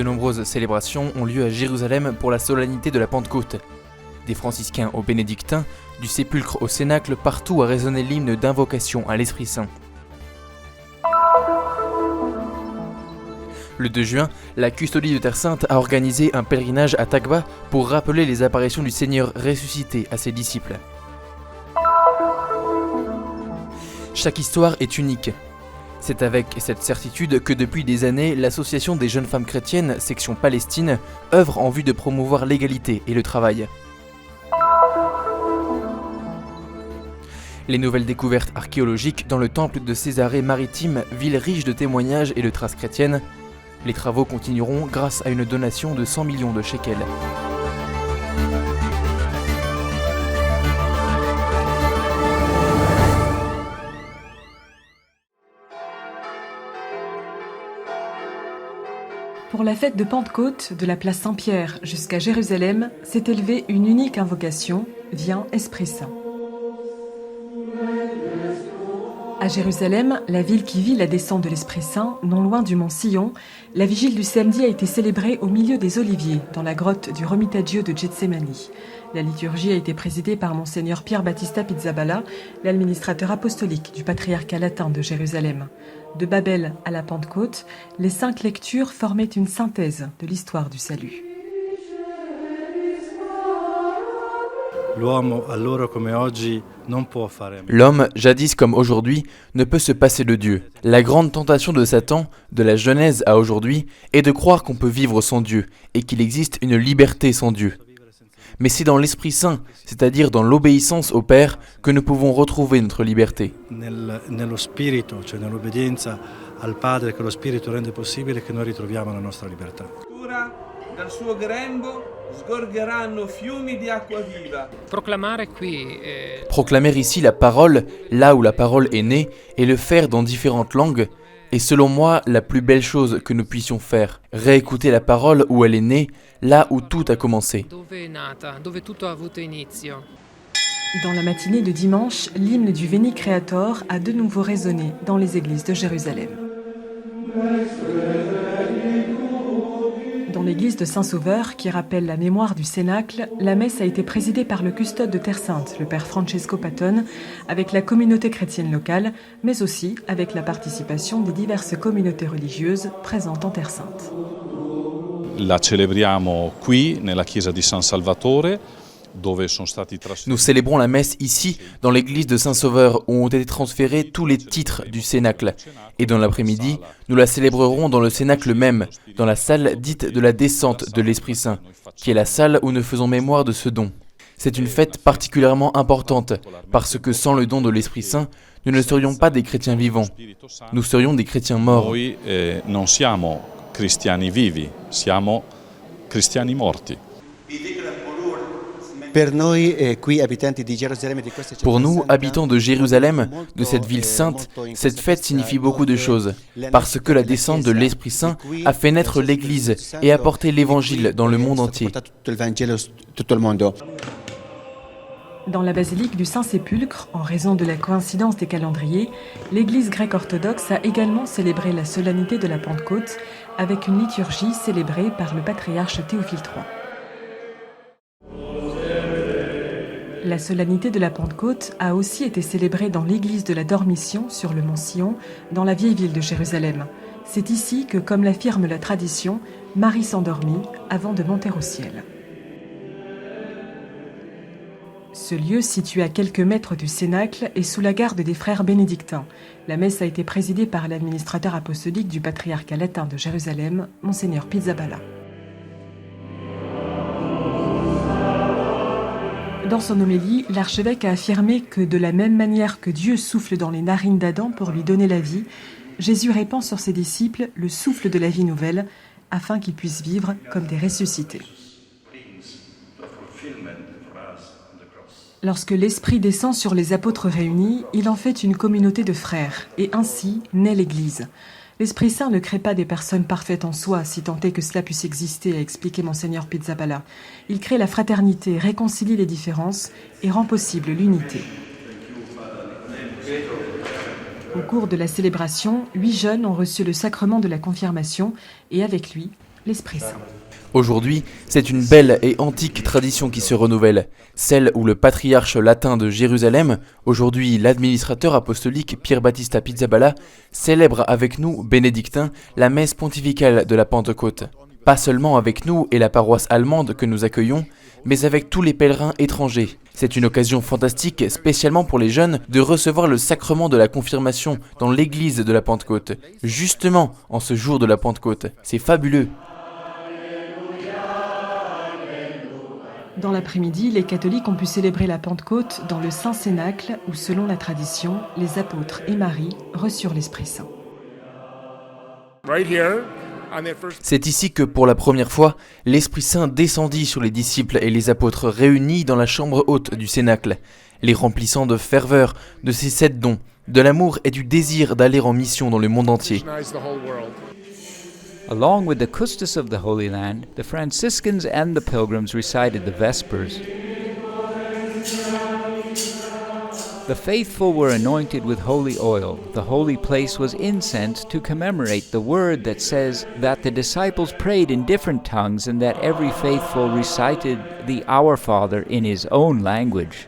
De nombreuses célébrations ont lieu à Jérusalem pour la solennité de la Pentecôte. Des franciscains aux bénédictins, du sépulcre au cénacle, partout a résonné l'hymne d'invocation à l'Esprit Saint. Le 2 juin, la Custodie de Terre Sainte a organisé un pèlerinage à Takba pour rappeler les apparitions du Seigneur ressuscité à ses disciples. Chaque histoire est unique. C'est avec cette certitude que depuis des années, l'Association des jeunes femmes chrétiennes, section Palestine, œuvre en vue de promouvoir l'égalité et le travail. Les nouvelles découvertes archéologiques dans le temple de Césarée maritime, ville riche de témoignages et de traces chrétiennes. Les travaux continueront grâce à une donation de 100 millions de shekels. Pour la fête de Pentecôte, de la place Saint-Pierre jusqu'à Jérusalem, s'est élevée une unique invocation, Viens Esprit Saint. À Jérusalem, la ville qui vit la descente de l'Esprit Saint, non loin du mont Sion, la vigile du samedi a été célébrée au milieu des oliviers, dans la grotte du Romitaggio de Getsemani. La liturgie a été présidée par Monseigneur Pierre Battista Pizzaballa, l'administrateur apostolique du patriarcat latin de Jérusalem. De Babel à la Pentecôte, les 5 lectures formaient une synthèse de l'histoire du salut. L'homme, jadis comme aujourd'hui, ne peut se passer de Dieu. La grande tentation de Satan, de la Genèse à aujourd'hui, est de croire qu'on peut vivre sans Dieu et qu'il existe une liberté sans Dieu. Mais c'est dans l'Esprit Saint, c'est-à-dire dans l'obéissance au Père, que nous pouvons retrouver notre liberté. Nello spirito, cioè nell'obbedienza al Padre che lo Spirito rende possibile, che noi ritroviamo la nostra libertà. Dal suo grembo sgorgeranno fiumi di acqua viva. Proclamer ici la parole, là où la parole est née, et le faire dans différentes langues, est selon moi la plus belle chose que nous puissions faire. Réécouter la parole où elle est née, là où tout a commencé. Dans la matinée de dimanche, l'hymne du Veni Creator a de nouveau résonné dans les églises de Jérusalem. Dans l'église de Saint-Sauveur, qui rappelle la mémoire du Cénacle, la messe a été présidée par le custode de Terre Sainte, le père Francesco Patton, avec la communauté chrétienne locale, mais aussi avec la participation des diverses communautés religieuses présentes en Terre Sainte. La celebriamo qui, nella chiesa di San Salvatore. Nous célébrons la messe ici, dans l'église de Saint-Sauveur, où ont été transférés tous les titres du Cénacle. Et dans l'après-midi, nous la célébrerons dans le Cénacle même, dans la salle dite de la descente de l'Esprit Saint, qui est la salle où nous faisons mémoire de ce don. C'est une fête particulièrement importante, parce que sans le don de l'Esprit Saint, nous ne serions pas des chrétiens vivants. Nous serions des chrétiens morts. Noi non siamo cristiani vivi, siamo cristiani morti. Pour nous, habitants de Jérusalem, de cette ville sainte, cette fête signifie beaucoup de choses, parce que la descente de l'Esprit Saint a fait naître l'Église et a porté l'Évangile dans le monde entier. Dans la basilique du Saint-Sépulcre, en raison de la coïncidence des calendriers, l'Église grecque orthodoxe a également célébré la solennité de la Pentecôte avec une liturgie célébrée par le patriarche Théophile III. La solennité de la Pentecôte a aussi été célébrée dans l'église de la Dormition sur le mont Sion, dans la vieille ville de Jérusalem. C'est ici que, comme l'affirme la tradition, Marie s'endormit avant de monter au ciel. Ce lieu, situé à quelques mètres du Cénacle, est sous la garde des frères bénédictins. La messe a été présidée par l'administrateur apostolique du patriarcat latin de Jérusalem, Monseigneur Pizzaballa. Dans son homélie, l'archevêque a affirmé que de la même manière que Dieu souffle dans les narines d'Adam pour lui donner la vie, Jésus répand sur ses disciples le souffle de la vie nouvelle, afin qu'ils puissent vivre comme des ressuscités. Lorsque l'Esprit descend sur les apôtres réunis, il en fait une communauté de frères, et ainsi naît l'Église. L'Esprit Saint ne crée pas des personnes parfaites en soi, si tant est que cela puisse exister, a expliqué Monseigneur Pizzaballa. Il crée la fraternité, réconcilie les différences et rend possible l'unité. Au cours de la célébration, 8 jeunes ont reçu le sacrement de la confirmation et avec lui, l'Esprit Saint. Aujourd'hui, c'est une belle et antique tradition qui se renouvelle, celle où le patriarche latin de Jérusalem, aujourd'hui l'administrateur apostolique Pierre-Battista Pizzaballa, célèbre avec nous, bénédictins, la messe pontificale de la Pentecôte. Pas seulement avec nous et la paroisse allemande que nous accueillons, mais avec tous les pèlerins étrangers. C'est une occasion fantastique, spécialement pour les jeunes, de recevoir le sacrement de la confirmation dans l'église de la Pentecôte, justement en ce jour de la Pentecôte. C'est fabuleux. Dans l'après-midi, les catholiques ont pu célébrer la Pentecôte dans le Saint-Cénacle où, selon la tradition, les apôtres et Marie reçurent l'Esprit Saint. C'est ici que, pour la première fois, l'Esprit Saint descendit sur les disciples et les apôtres réunis dans la chambre haute du Cénacle, les remplissant de ferveur, de ces 7 dons, de l'amour et du désir d'aller en mission dans le monde entier. Along with the custos of the Holy Land, the Franciscans and the pilgrims recited the Vespers. The faithful were anointed with holy oil. The holy place was incensed to commemorate the word that says that the disciples prayed in different tongues and that every faithful recited the Our Father in his own language.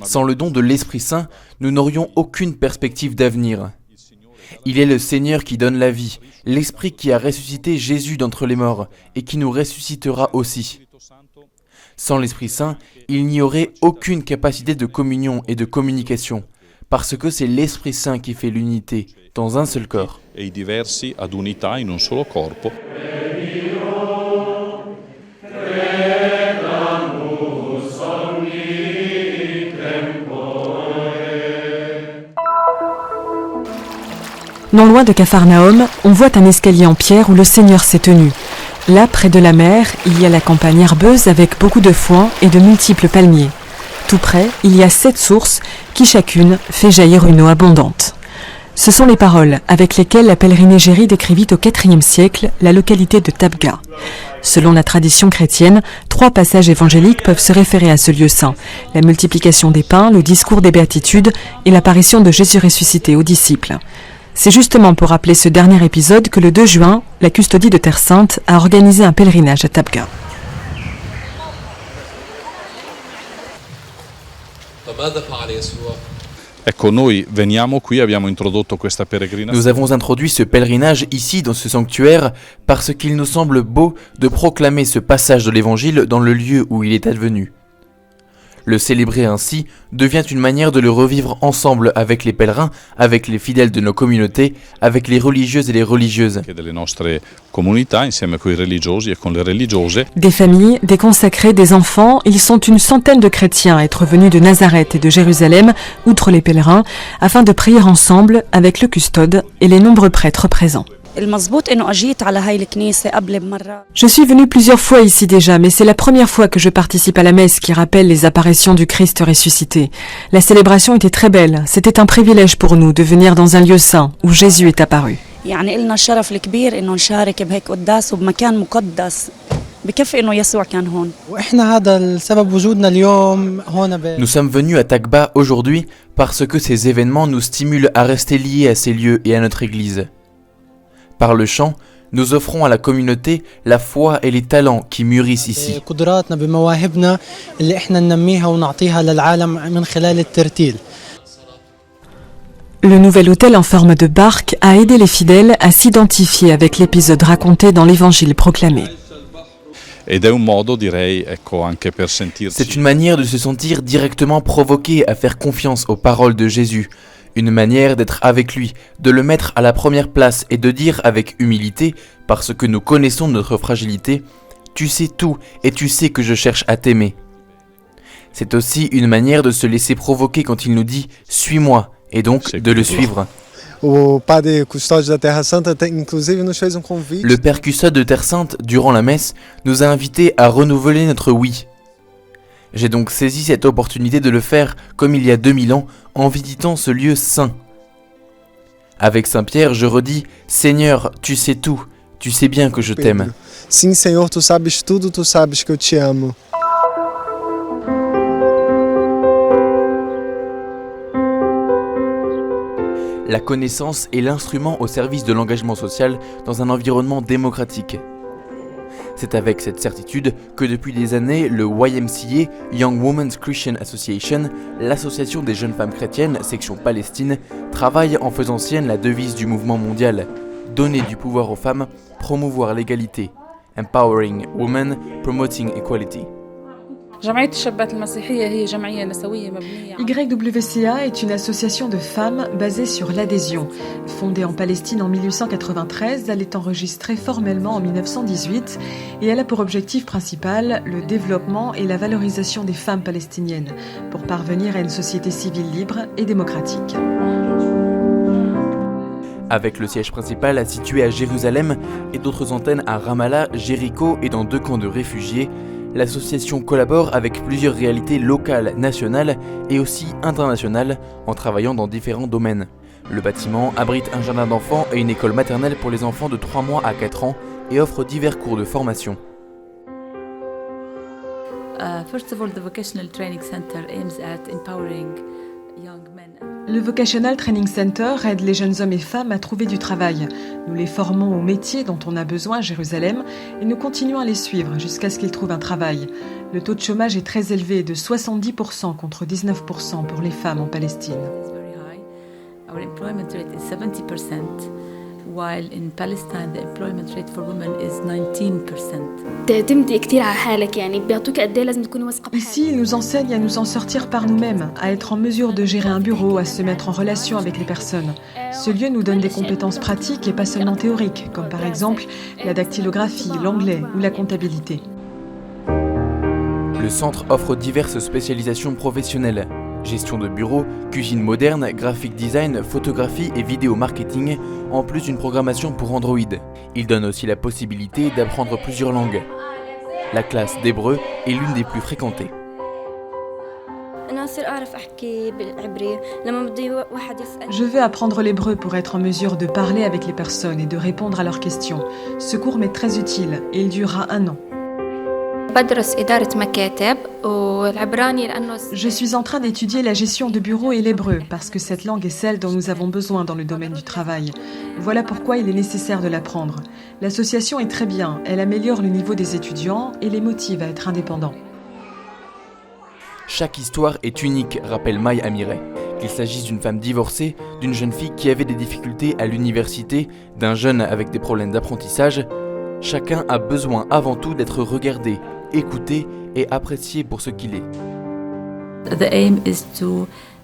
Sans le don de l'Esprit Saint, nous n'aurions aucune perspective d'avenir. Il est le Seigneur qui donne la vie, l'Esprit qui a ressuscité Jésus d'entre les morts et qui nous ressuscitera aussi. Sans l'Esprit Saint, il n'y aurait aucune capacité de communion et de communication, parce que c'est l'Esprit Saint qui fait l'unité dans un seul corps. Non loin de Capharnaüm, on voit un escalier en pierre où le Seigneur s'est tenu. Là, près de la mer, il y a la campagne herbeuse avec beaucoup de foin et de multiples palmiers. Tout près, il y a 7 sources qui chacune fait jaillir une eau abondante. Ce sont les paroles avec lesquelles la pèlerine Égérie décrivit au IVe siècle la localité de Tabga. Selon la tradition chrétienne, 3 passages évangéliques peuvent se référer à ce lieu saint. La multiplication des pains, le discours des béatitudes et l'apparition de Jésus ressuscité aux disciples. C'est justement pour rappeler ce dernier épisode que le 2 juin, la custodie de Terre Sainte a organisé un pèlerinage à Tabga. Nous avons introduit ce pèlerinage ici dans ce sanctuaire parce qu'il nous semble beau de proclamer ce passage de l'Évangile dans le lieu où il est advenu. Le célébrer ainsi devient une manière de le revivre ensemble avec les pèlerins, avec les fidèles de nos communautés, avec les religieuses et les religieuses. Des familles, des consacrés, des enfants, ils sont une centaine de chrétiens à être venus de Nazareth et de Jérusalem, outre les pèlerins, afin de prier ensemble avec le custode et les nombreux prêtres présents. Je suis venu plusieurs fois ici déjà, mais c'est la première fois que je participe à la messe qui rappelle les apparitions du Christ ressuscité. La célébration était très belle. C'était un privilège pour nous de venir dans un lieu saint où Jésus est apparu. Nous sommes venus à Tabga aujourd'hui parce que ces événements nous stimulent à rester liés à ces lieux et à notre Église. Par le chant, nous offrons à la communauté la foi et les talents qui mûrissent ici. Le nouvel autel en forme de barque a aidé les fidèles à s'identifier avec l'épisode raconté dans l'évangile proclamé. C'est une manière de se sentir directement provoqué à faire confiance aux paroles de Jésus. Une manière d'être avec lui, de le mettre à la première place et de dire avec humilité, parce que nous connaissons notre fragilité, « Tu sais tout et tu sais que je cherche à t'aimer ». C'est aussi une manière de se laisser provoquer quand il nous dit « Suis-moi » et donc de le suivre. Le Père Custode de Terre Sainte, durant la messe, nous a invités à renouveler notre « oui ». J'ai donc saisi cette opportunité de le faire, comme il y a 2000 ans, en visitant ce lieu saint. Avec Saint Pierre, je redis « Seigneur, tu sais tout, tu sais bien que je t'aime ». Sim, Senhor, tu sabes tudo, tu sabes que eu te amo. La connaissance est l'instrument au service de l'engagement social dans un environnement démocratique. C'est avec cette certitude que depuis des années, le YMCA, Young Women's Christian Association, l'association des jeunes femmes chrétiennes, section Palestine, travaille en faisant sienne la devise du mouvement mondial: donner du pouvoir aux femmes, promouvoir l'égalité. Empowering Women, Promoting Equality. YWCA est une association de femmes basée sur l'adhésion. Fondée en Palestine en 1893, elle est enregistrée formellement en 1918 et elle a pour objectif principal le développement et la valorisation des femmes palestiniennes pour parvenir à une société civile libre et démocratique. Avec le siège principal situé à Jérusalem et d'autres antennes à Ramallah, Jéricho et dans 2 camps de réfugiés, l'association collabore avec plusieurs réalités locales, nationales et aussi internationales en travaillant dans différents domaines. Le bâtiment abrite un jardin d'enfants et une école maternelle pour les enfants de 3 mois à 4 ans et offre divers cours de formation. First of all, the Vocational Training Center aims at empowering young men. Le Vocational Training Center aide les jeunes hommes et femmes à trouver du travail. Nous les formons aux métiers dont on a besoin à Jérusalem et nous continuons à les suivre jusqu'à ce qu'ils trouvent un travail. Le taux de chômage est très élevé, de 70% contre 19% pour les femmes en Palestine. Our employment rate is 70%, while in Palestine the employment rate for women is 19%. Ici, ils nous enseignent à nous en sortir par nous-mêmes, à être en mesure de gérer un bureau, à se mettre en relation avec les personnes. Ce lieu nous donne des compétences pratiques et pas seulement théoriques, comme par exemple la dactylographie, l'anglais ou la comptabilité. Le centre offre diverses spécialisations professionnelles. Gestion de bureau, cuisine moderne, graphic design, photographie et vidéo marketing, en plus d'une programmation pour Android. Il donne aussi la possibilité d'apprendre plusieurs langues. La classe d'hébreu est l'une des plus fréquentées. Je veux apprendre l'hébreu pour être en mesure de parler avec les personnes et de répondre à leurs questions. Ce cours m'est très utile et il durera 1 an. Je suis en train d'étudier la gestion de bureau et l'hébreu parce que cette langue est celle dont nous avons besoin dans le domaine du travail. Voilà pourquoi il est nécessaire de l'apprendre. L'association est très bien, elle améliore le niveau des étudiants et les motive à être indépendants. Chaque histoire est unique, rappelle Maï Amiret. Qu'il s'agisse d'une femme divorcée, d'une jeune fille qui avait des difficultés à l'université, d'un jeune avec des problèmes d'apprentissage, chacun a besoin avant tout d'être regardé, écouté et apprécié pour ce qu'il est.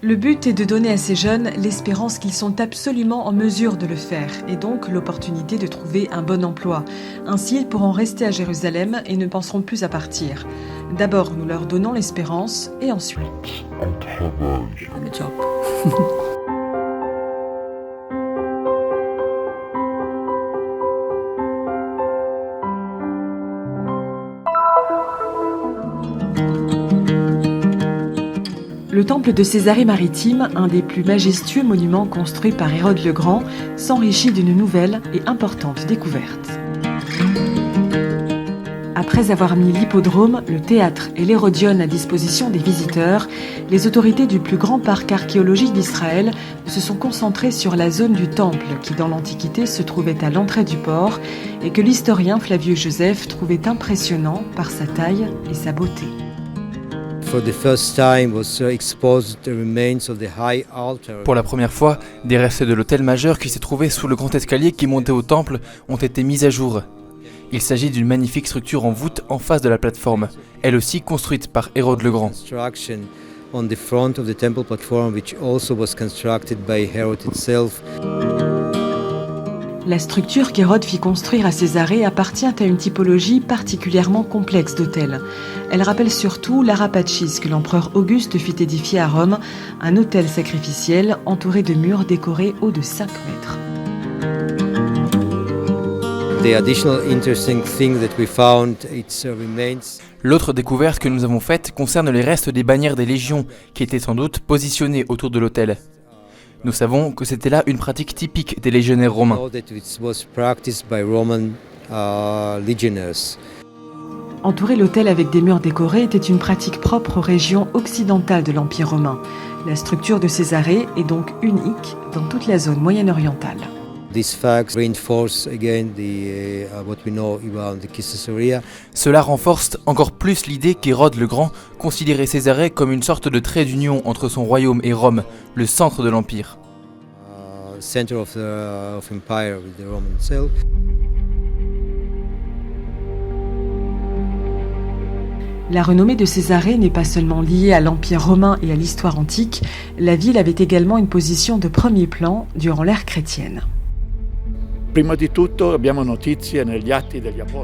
Le but est de donner à ces jeunes l'espérance qu'ils sont absolument en mesure de le faire et donc l'opportunité de trouver un bon emploi. Ainsi, ils pourront rester à Jérusalem et ne penseront plus à partir. D'abord, nous leur donnons l'espérance et ensuite Good job. Le temple de Césarée maritime, un des plus majestueux monuments construits par Hérode le Grand, s'enrichit d'une nouvelle et importante découverte. Après avoir mis l'hippodrome, le théâtre et l'hérodione à disposition des visiteurs, les autorités du plus grand parc archéologique d'Israël se sont concentrées sur la zone du temple qui, dans l'Antiquité, se trouvait à l'entrée du port et que l'historien Flavius Joseph trouvait impressionnant par sa taille et sa beauté. Pour la première fois, des restes de l'autel majeur qui s'est trouvé sous le grand escalier qui montait au temple ont été mis à jour. Il s'agit d'une magnifique structure en voûte en face de la plateforme, elle aussi construite par Hérode le Grand. La structure qu'Hérode fit construire à Césarée appartient à une typologie particulièrement complexe d'hôtels. Elle rappelle surtout l'Arapatchis que l'empereur Auguste fit édifier à Rome, un autel sacrificiel entouré de murs décorés hauts de 5 mètres. L'autre découverte que nous avons faite concerne les restes des bannières des légions qui étaient sans doute positionnées autour de l'autel. Nous savons que c'était là une pratique typique des légionnaires romains. Entourer l'autel avec des murs décorés était une pratique propre aux régions occidentales de l'Empire romain. La structure de Césarée est donc unique dans toute la zone moyen-orientale. Cela renforce encore plus l'idée qu'Hérode le Grand considérait Césarée comme une sorte de trait d'union entre son royaume et Rome, le centre de l'Empire. La renommée de Césarée n'est pas seulement liée à l'Empire romain et à l'histoire antique, la ville avait également une position de premier plan durant l'ère chrétienne.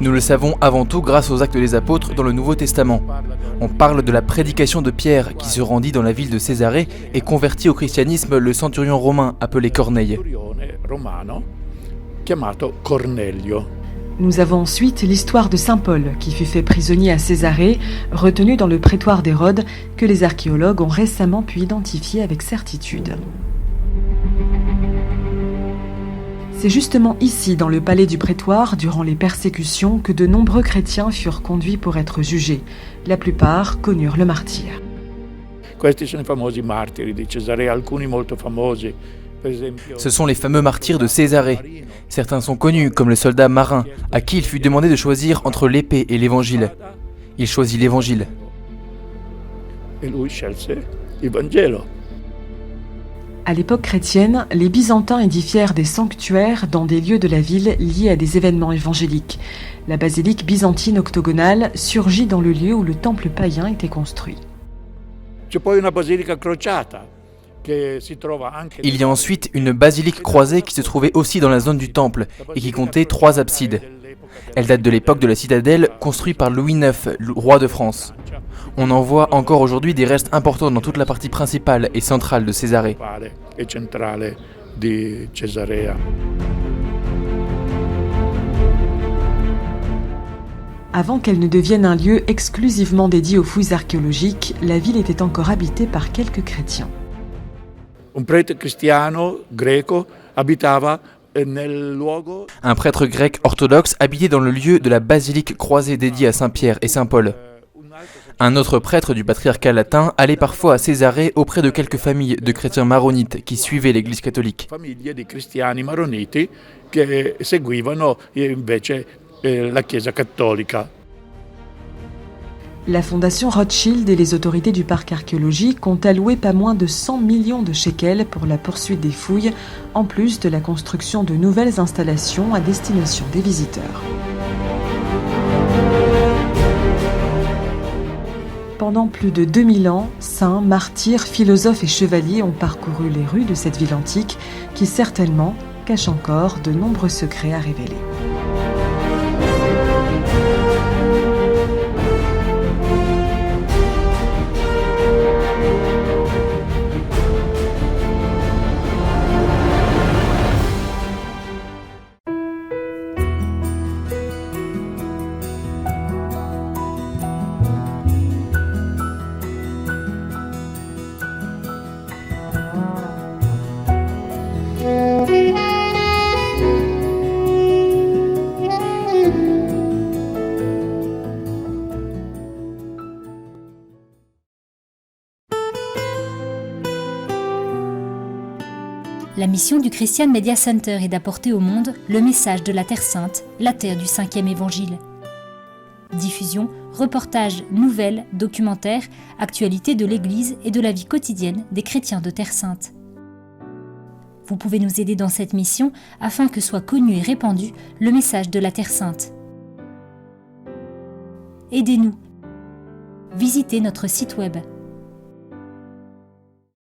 Nous le savons avant tout grâce aux Actes des Apôtres dans le Nouveau Testament. On parle de la prédication de Pierre qui se rendit dans la ville de Césarée et convertit au christianisme le centurion romain appelé Corneille. Nous avons ensuite l'histoire de Saint Paul, qui fut fait prisonnier à Césarée, retenu dans le prétoire d'Hérode, que les archéologues ont récemment pu identifier avec certitude. C'est justement ici, dans le palais du prétoire, durant les persécutions, que de nombreux chrétiens furent conduits pour être jugés. La plupart connurent le martyre. Ce sont les fameux martyrs de Césarée. Certains sont connus, comme le soldat marin, à qui il fut demandé de choisir entre l'épée et l'évangile. Il choisit l'évangile. À l'époque chrétienne, les Byzantins édifièrent des sanctuaires dans des lieux de la ville liés à des événements évangéliques. La basilique byzantine octogonale surgit dans le lieu où le temple païen était construit. Il y a ensuite une basilique croisée qui se trouvait aussi dans la zone du temple et qui comptait 3 absides. Elle date de l'époque de la citadelle construite par Louis IX, roi de France. On en voit encore aujourd'hui des restes importants dans toute la partie principale et centrale de Césarée. Avant qu'elle ne devienne un lieu exclusivement dédié aux fouilles archéologiques, la ville était encore habitée par quelques chrétiens. Un prêtre grec orthodoxe habitait dans le lieu de la basilique croisée dédiée à Saint-Pierre et Saint-Paul. Un autre prêtre du patriarcat latin allait parfois à Césarée auprès de quelques familles de chrétiens maronites qui suivaient l'Église catholique. La fondation Rothschild et les autorités du parc archéologique ont alloué pas moins de 100 millions de shekels pour la poursuite des fouilles, en plus de la construction de nouvelles installations à destination des visiteurs. Pendant plus de 2000 ans, saints, martyrs, philosophes et chevaliers ont parcouru les rues de cette ville antique qui certainement cache encore de nombreux secrets à révéler. La mission du Christian Media Center est d'apporter au monde le message de la Terre Sainte, la terre du 5e évangile. Diffusion, reportages, nouvelles, documentaires, actualités de l'Église et de la vie quotidienne des chrétiens de Terre Sainte. Vous pouvez nous aider dans cette mission afin que soit connu et répandu le message de la Terre Sainte. Aidez-nous. Visitez notre site web